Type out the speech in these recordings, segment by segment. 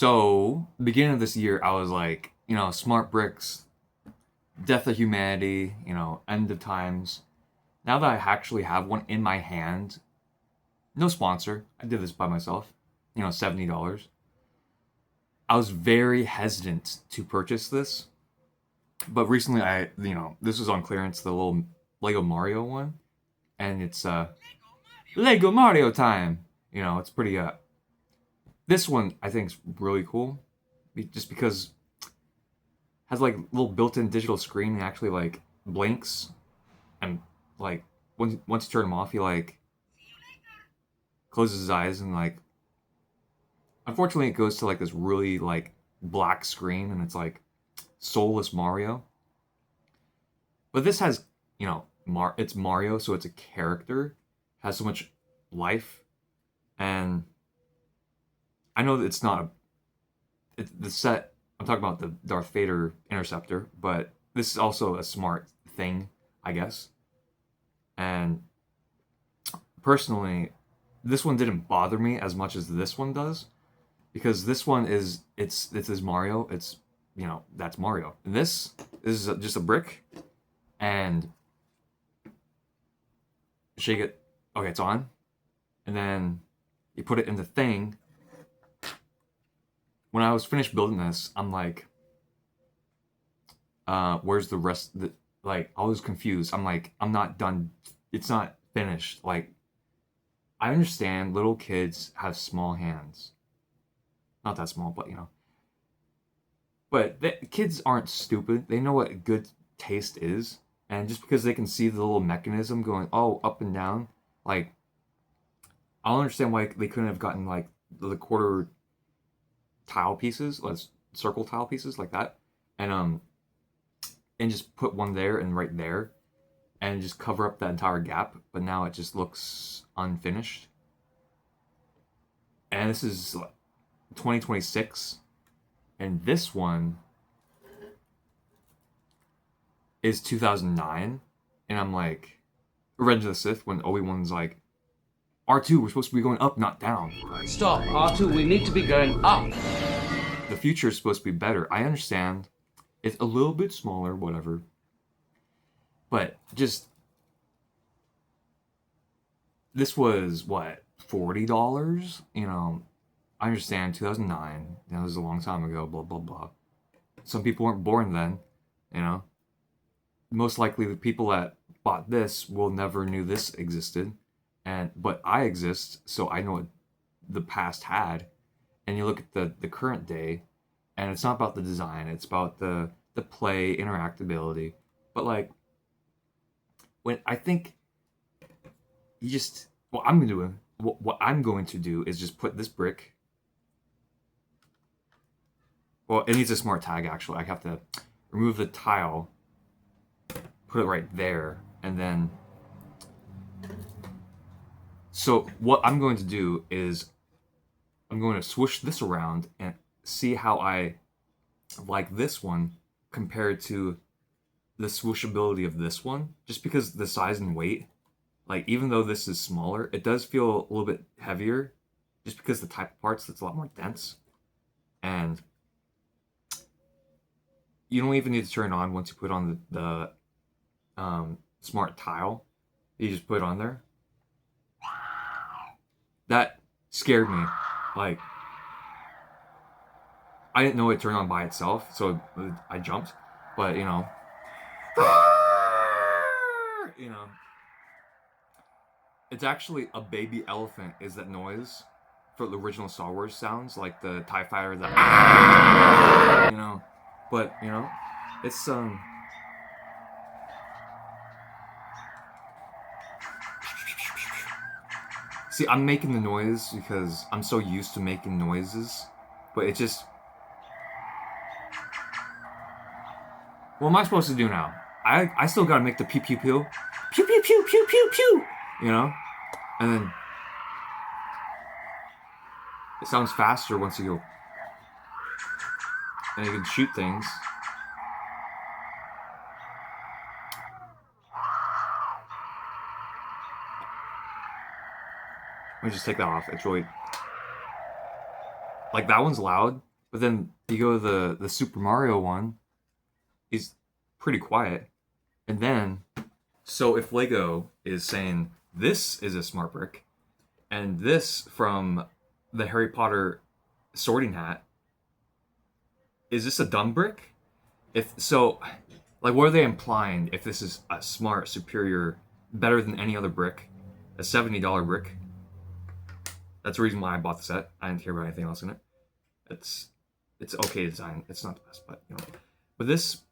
So, beginning of this year, I was like, smart bricks, death of humanity, end of times. Now that I actually have one in my hand, no sponsor, I did this by myself, $70. I was very hesitant to purchase this, but recently this was on clearance, the little Lego Mario one, and it's Lego Mario time. It's pretty this one I think is really cool, just because has like little built-in digital screen and actually like blinks and like once you turn him off he like closes his eyes and like unfortunately it goes to like this really like black screen and it's like soulless Mario. But this has it's Mario, so it's a character, has so much life, and I know that it's not the set. I'm talking about the Darth Vader interceptor, but this is also a smart thing, I guess. And personally, this one didn't bother me as much as this one does, because this one is it's Mario. It's that's Mario. And this is just a brick, and shake it. Okay, it's on, and then you put it in the thing. When I was finished building this, I'm like, where's the rest? Like, I was confused. I'm like, I'm not done. It's not finished. Like, I understand little kids have small hands. Not that small, but But kids aren't stupid. They know what good taste is. And just because they can see the little mechanism going, oh, up and down, like, I don't understand why they couldn't have gotten, like, the quarter tile pieces, like circle tile pieces like that. And just put one there and right there and just cover up that entire gap, but now it just looks unfinished. And this is 2026, and this one is 2009, and I'm like, Revenge of the Sith, when Obi-Wan's like, R2, we're supposed to be going up, not down. Stop, R2, we need to be going up. The future is supposed to be better. I understand. It's a little bit smaller, whatever. But just this was what, $40? I understand 2009. That was a long time ago. Blah blah blah. Some people weren't born then. You know, most likely the people that bought this will never knew this existed, but I exist, so I know what the past had. And you look at the current day, and it's not about the design. It's about the play interactability. But like when I think you just what I'm going to do is just put this brick. Well, it needs a smart tag actually. I have to remove the tile, put it right there, and then. So what I'm going to do is I'm going to swoosh this around and see how I like this one compared to the swooshability of this one. Just because the size and weight, like even though this is smaller, it does feel a little bit heavier, just because the type of parts that's a lot more dense. And you don't even need to turn it on once you put on the smart tile. You just put it on there. That scared me. Like, I didn't know it turned on by itself, so I jumped. But you know, it's actually a baby elephant. Is that noise for the original Star Wars sounds like the TIE fighter? But it's See, I'm making the noise because I'm so used to making noises, but it just. What am I supposed to do now? I still gotta make the pew pew pew, pew pew pew pew pew pew, and then it sounds faster once you go, and you can shoot things. Let me just take that off. It's really like that one's loud, But then you go to the Super Mario one, he's pretty quiet. And then, so if Lego is saying this is a smart brick, and this from the Harry Potter Sorting Hat, is this a dumb brick? If so, like, what are they implying? If this is a smart, superior, better than any other brick, a $70 brick. That's the reason why I bought the set. I didn't care about anything else in it. It's okay design. It's not the best, but you know. But this,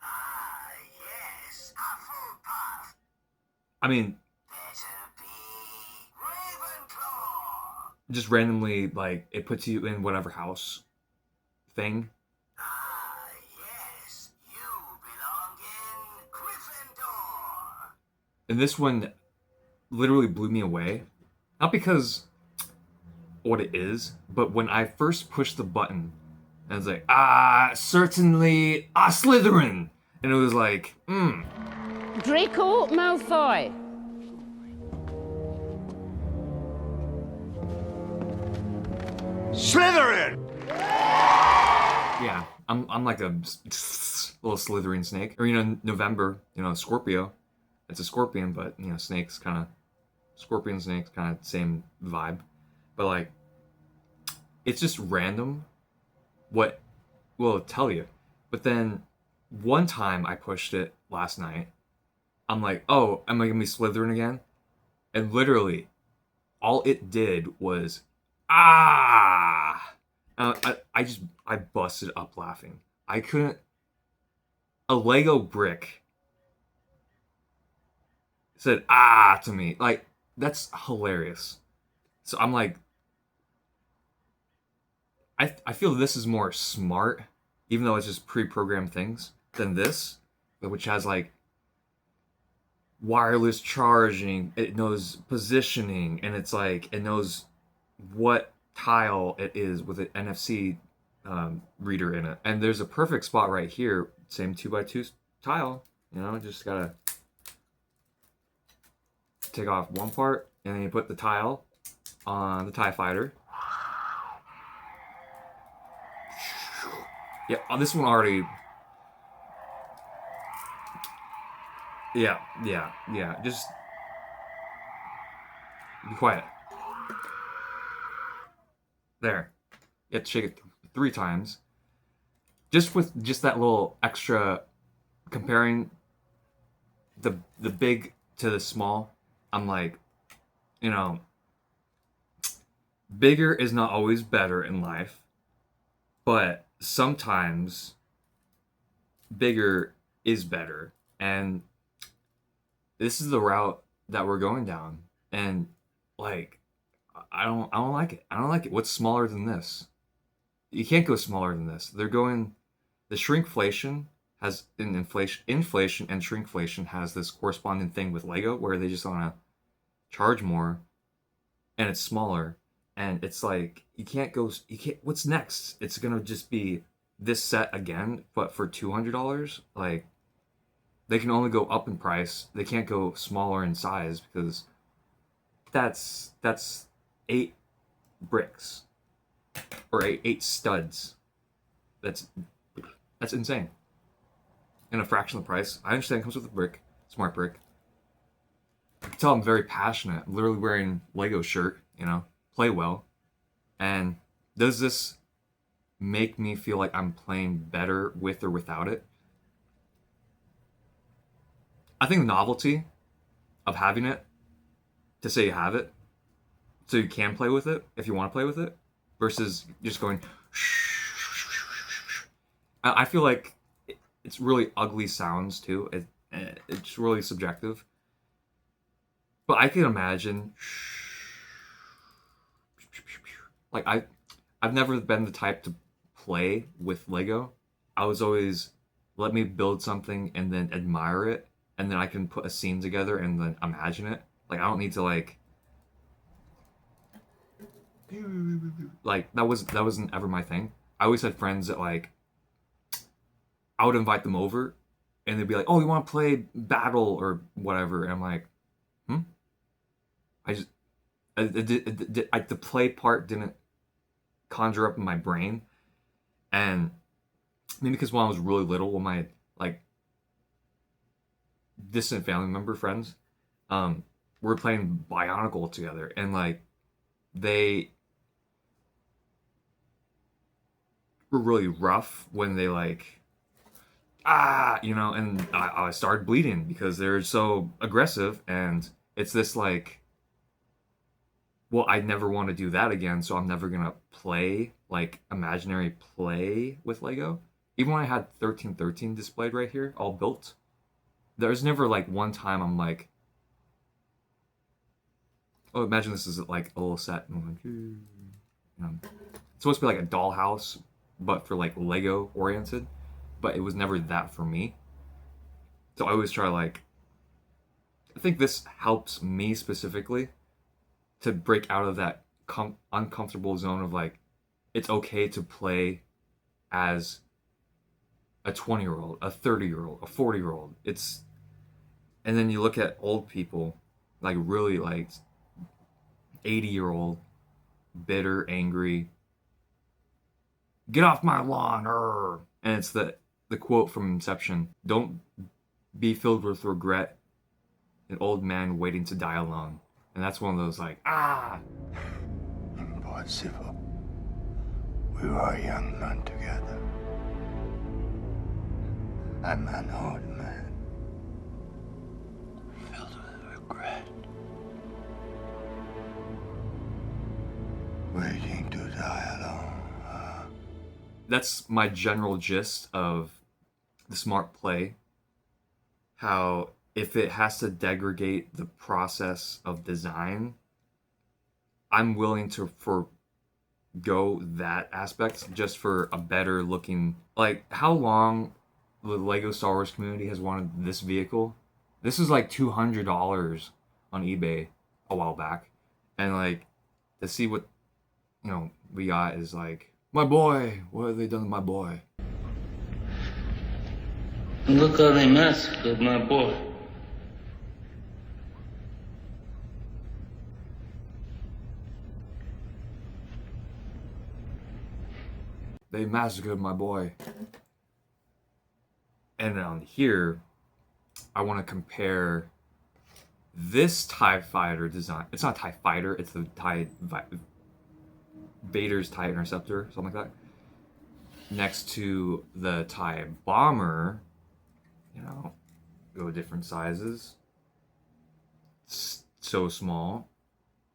Yes, Hufflepuff. I mean, Better be Ravenclaw. just randomly, like, it puts you in whatever house thing. Yes, you belong in Gryffindor. And this one literally blew me away. Not because what it is, but when I first pushed the button, and I was like, certainly a Slytherin. And it was like, Draco Malfoy. Slytherin. yeah, I'm like a little Slytherin snake. Or, you know, November, you know, Scorpio. It's a scorpion, but, you know, snakes kind of, scorpion snakes kind of same vibe. But, like, it's just random what will it tell you. But then one time I pushed it last night, I'm like, oh, am I gonna be Slytherin again? And literally, all it did was, I busted up laughing. I couldn't. A Lego brick said to me. Like, that's hilarious. So I'm like, I feel this is more smart, even though it's just pre-programmed things, than this, which has like wireless charging. It knows positioning, and it's like it knows what tile it is with an NFC reader in it. And there's a perfect spot right here, same 2x2 tile. You know, just gotta take off one part, and then you put the tile on the TIE Fighter. Yeah, on this one already. Yeah. Just be quiet. There. You have to shake it 3 times. Just with just that little extra comparing the big to the small. I'm like, you know, bigger is not always better in life, but sometimes bigger is better. And this is the route that we're going down. And like, I don't like it. I don't like it. What's smaller than this? You can't go smaller than this. They're going, the shrinkflation has an inflation and shrinkflation has this corresponding thing with Lego where they just want to charge more and it's smaller. And it's like, you can't, what's next? It's going to just be this set again, but for $200? Like, they can only go up in price. They can't go smaller in size because that's 8 bricks or eight studs. That's insane. And a fraction of the price. I understand it comes with a brick, smart brick. You can tell I'm very passionate. I'm literally wearing Lego shirt, you know, play well. And does this make me feel like I'm playing better with or without it? I think the novelty of having it, to say you have it, so you can play with it if you want to play with it, versus just going. I feel like it's really ugly sounds too. It's really subjective. But I can imagine, like I've never been the type to play with Lego. I was always, let me build something and then admire it, and then I can put a scene together and then imagine it. Like, I don't need to like that wasn't ever my thing. I always had friends that, like, I would invite them over and they'd be like, oh, you want to play Battle or whatever? And I'm like, the play part didn't conjure up in my brain. And maybe because when I was really little, when my like distant family member friends, we were playing Bionicle together, and like they were really rough when they like and I started bleeding because they're so aggressive, and it's this like, well, I never want to do that again, so I'm never gonna play like imaginary play with Lego. Even when I had 1313 displayed right here, all built, there's never like one time I'm like, oh, imagine this is like a little set. And I'm like, it's supposed to be like a dollhouse, but for like Lego oriented, but it was never that for me. So I always try like, I think this helps me specifically to break out of that uncomfortable zone of like, it's okay to play as a 20-year-old, a 30-year-old, a 40-year-old. And then you look at old people, like really like 80-year-old, bitter, angry, get off my lawn, and it's the quote from Inception, don't be filled with regret, an old man waiting to die alone. And that's one of those like, Impossible. We were young men together. I'm an old man, filled with regret, waiting to die alone. That's my general gist of the smart play. How if it has to degrade the process of design, I'm willing to forgo that aspect just for a better looking. Like, how long the Lego Star Wars community has wanted this vehicle? This is like $200 on eBay a while back, and like to see what we got is like, my boy, what have they done to my boy? Look how they massacred my boy. They massacred my boy. And on here, I want to compare this TIE Fighter design. It's not a TIE Fighter, it's the Vader's TIE Interceptor, something like that. Next to the TIE Bomber, go different sizes. It's so small.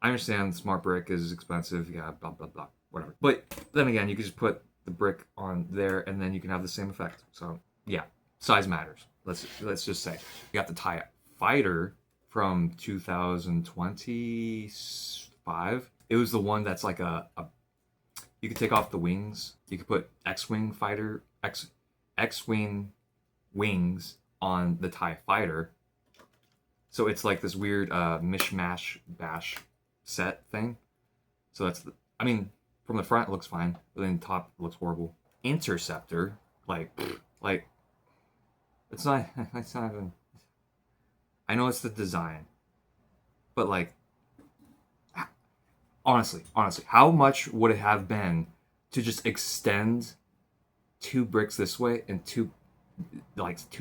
I understand smart brick is expensive, yeah, blah, blah, blah, whatever. But then again, you can just put the brick on there and then you can have the same effect. So yeah, size matters. Let's just say. You got the TIE Fighter from 2025. It was the one that's like a you could take off the wings. You could put X-Wing fighter, X-Wing wings on the TIE Fighter. So it's like this weird mishmash bash set thing. So that's from the front it looks fine, but then the top it looks horrible. Interceptor, like it's not even. I know it's the design, but like, honestly, how much would it have been to just extend 2 bricks this way and 2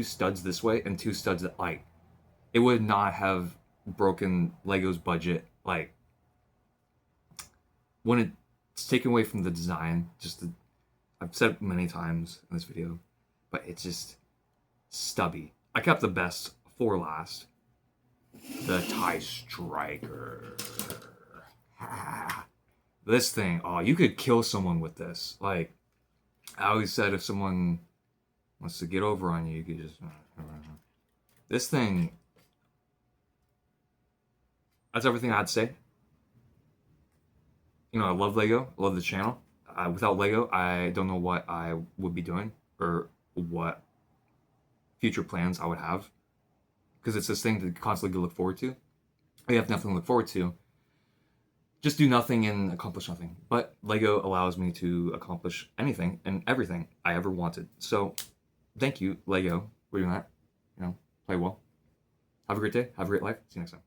studs this way and 2 studs that, like, it would not have broken Lego's budget. Like, when it's taken away from the design, I've said it many times in this video, but it's just stubby. I kept the best for last. The TIE Striker. This thing, you could kill someone with this. Like, I always said, if someone wants to get over on you, you could just... This thing... That's everything I'd say. I love Lego. I love the channel. Without Lego, I don't know what I would be doing or what future plans I would have. Because it's this thing to constantly look forward to. You have nothing to look forward to. Just do nothing and accomplish nothing. But Lego allows me to accomplish anything and everything I ever wanted. So, thank you, Lego, for doing that. Play well. Have a great day. Have a great life. See you next time.